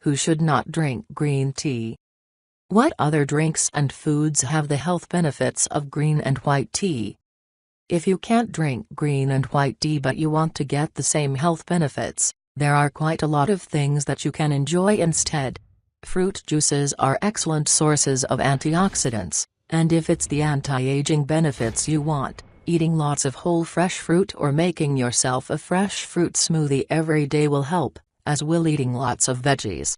Who should not drink green tea? What other drinks and foods have the health benefits of green and white tea? If you can't drink green and white tea but you want to get the same health benefits, there are quite a lot of things that you can enjoy instead. Fruit juices are excellent sources of antioxidants, and if it's the anti-aging benefits you want, eating lots of whole fresh fruit or making yourself a fresh fruit smoothie every day will help, as will eating lots of veggies.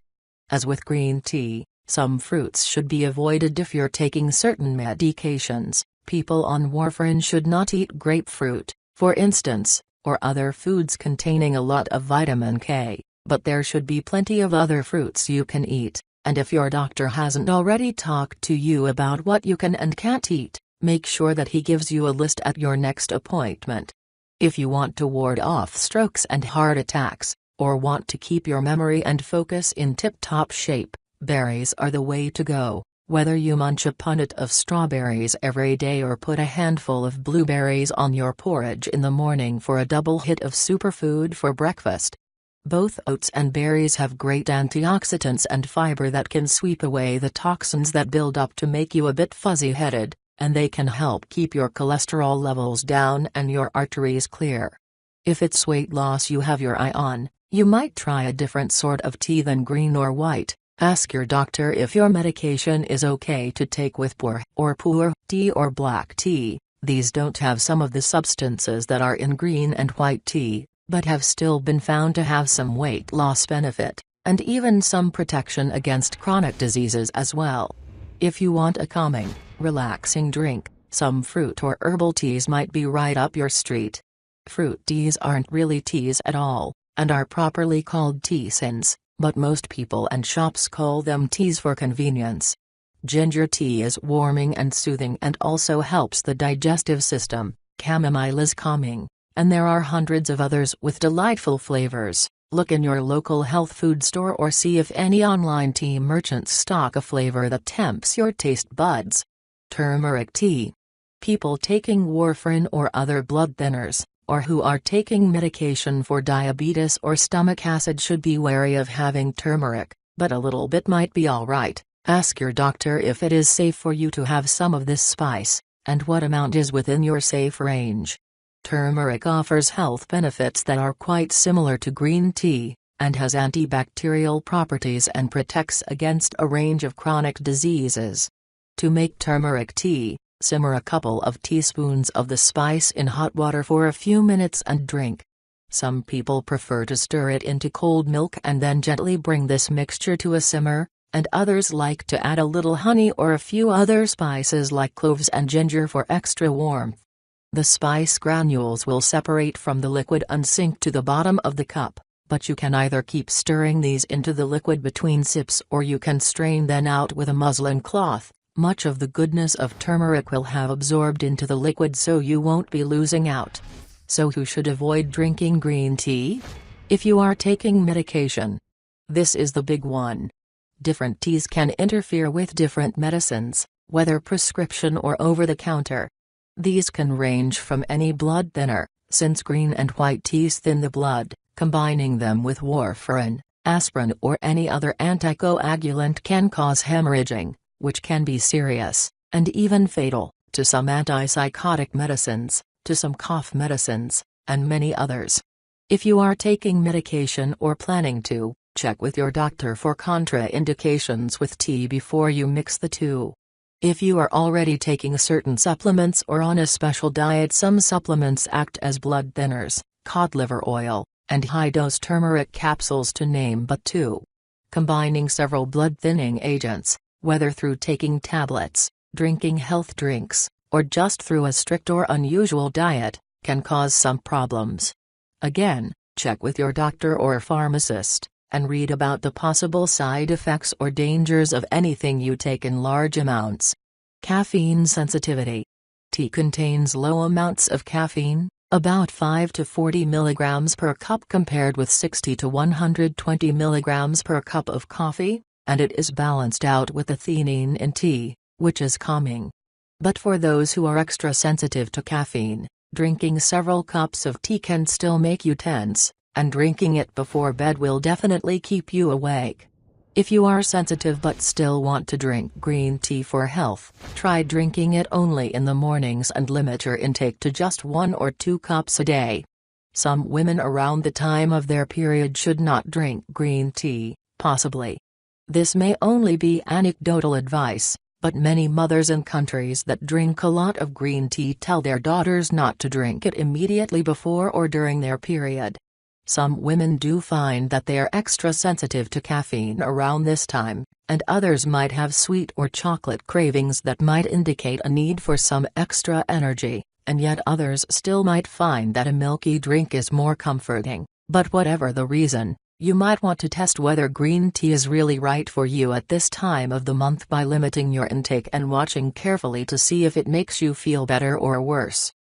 As with green tea, some fruits should be avoided if you're taking certain medications. People on warfarin should not eat grapefruit, for instance, or other foods containing a lot of vitamin K, but there should be plenty of other fruits you can eat, and if your doctor hasn't already talked to you about what you can and can't eat, make sure that he gives you a list at your next appointment. If you want to ward off strokes and heart attacks, or want to keep your memory and focus in tip-top shape, berries are the way to go. Whether you munch a punnet of strawberries every day or put a handful of blueberries on your porridge in the morning for a double hit of superfood for breakfast. Both oats and berries have great antioxidants and fiber that can sweep away the toxins that build up to make you a bit fuzzy-headed, and they can help keep your cholesterol levels down and your arteries clear. If it's weight loss you have your eye on, you might try a different sort of tea than green or white. Ask your doctor if your medication is okay to take with pur or pur tea or black tea. These don't have some of the substances that are in green and white tea, but have still been found to have some weight loss benefit, and even some protection against chronic diseases as well. If you want a calming, relaxing drink, some fruit or herbal teas might be right up your street. Fruit teas aren't really teas at all, and are properly called tisans, but most people and shops call them teas for convenience. Ginger tea is warming and soothing and also helps the digestive system. Chamomile is calming, and there are hundreds of others with delightful flavors. Look in your local health food store or see if any online tea merchants stock a flavor that tempts your taste buds. Turmeric tea. People taking warfarin or other blood thinners, or who are taking medication for diabetes or stomach acid should be wary of having turmeric, but a little bit might be alright. Ask your doctor if it is safe for you to have some of this spice, and what amount is within your safe range. Turmeric offers health benefits that are quite similar to green tea, and has antibacterial properties and protects against a range of chronic diseases. To make turmeric tea, simmer a couple of teaspoons of the spice in hot water for a few minutes and drink. Some people prefer to stir it into cold milk and then gently bring this mixture to a simmer, and others like to add a little honey or a few other spices like cloves and ginger for extra warmth. The spice granules will separate from the liquid and sink to the bottom of the cup, but you can either keep stirring these into the liquid between sips or you can strain them out with a muslin cloth. Much of the goodness of turmeric will have absorbed into the liquid so you won't be losing out. So who should avoid drinking green tea? If you are taking medication. This is the big one. Different teas can interfere with different medicines, whether prescription or over-the-counter. These can range from any blood thinner, since green and white teas thin the blood, combining them with warfarin, aspirin or any other anticoagulant can cause hemorrhaging, which can be serious, and even fatal, to some antipsychotic medicines, to some cough medicines, and many others. If you are taking medication or planning to, check with your doctor for contraindications with tea before you mix the two. If you are already taking certain supplements or on a special diet, some supplements act as blood thinners, cod liver oil, and high-dose turmeric capsules to name but two. Combining several blood-thinning agents, whether through taking tablets, drinking health drinks, or just through a strict or unusual diet, can cause some problems. Again, check with your doctor or pharmacist, and read about the possible side effects or dangers of anything you take in large amounts. Caffeine sensitivity. Tea contains low amounts of caffeine, about 5 to 40 mg per cup compared with 60 to 120 mg per cup of coffee, and it is balanced out with the theanine in tea, which is calming. But for those who are extra sensitive to caffeine, drinking several cups of tea can still make you tense, and drinking it before bed will definitely keep you awake. If you are sensitive but still want to drink green tea for health, try drinking it only in the mornings and limit your intake to just 1 or 2 cups a day. Some women around the time of their period should not drink green tea, possibly. This may only be anecdotal advice, but many mothers in countries that drink a lot of green tea tell their daughters not to drink it immediately before or during their period. Some women do find that they are extra sensitive to caffeine around this time, and others might have sweet or chocolate cravings that might indicate a need for some extra energy, and yet others still might find that a milky drink is more comforting. But whatever the reason, you might want to test whether green tea is really right for you at this time of the month by limiting your intake and watching carefully to see if it makes you feel better or worse.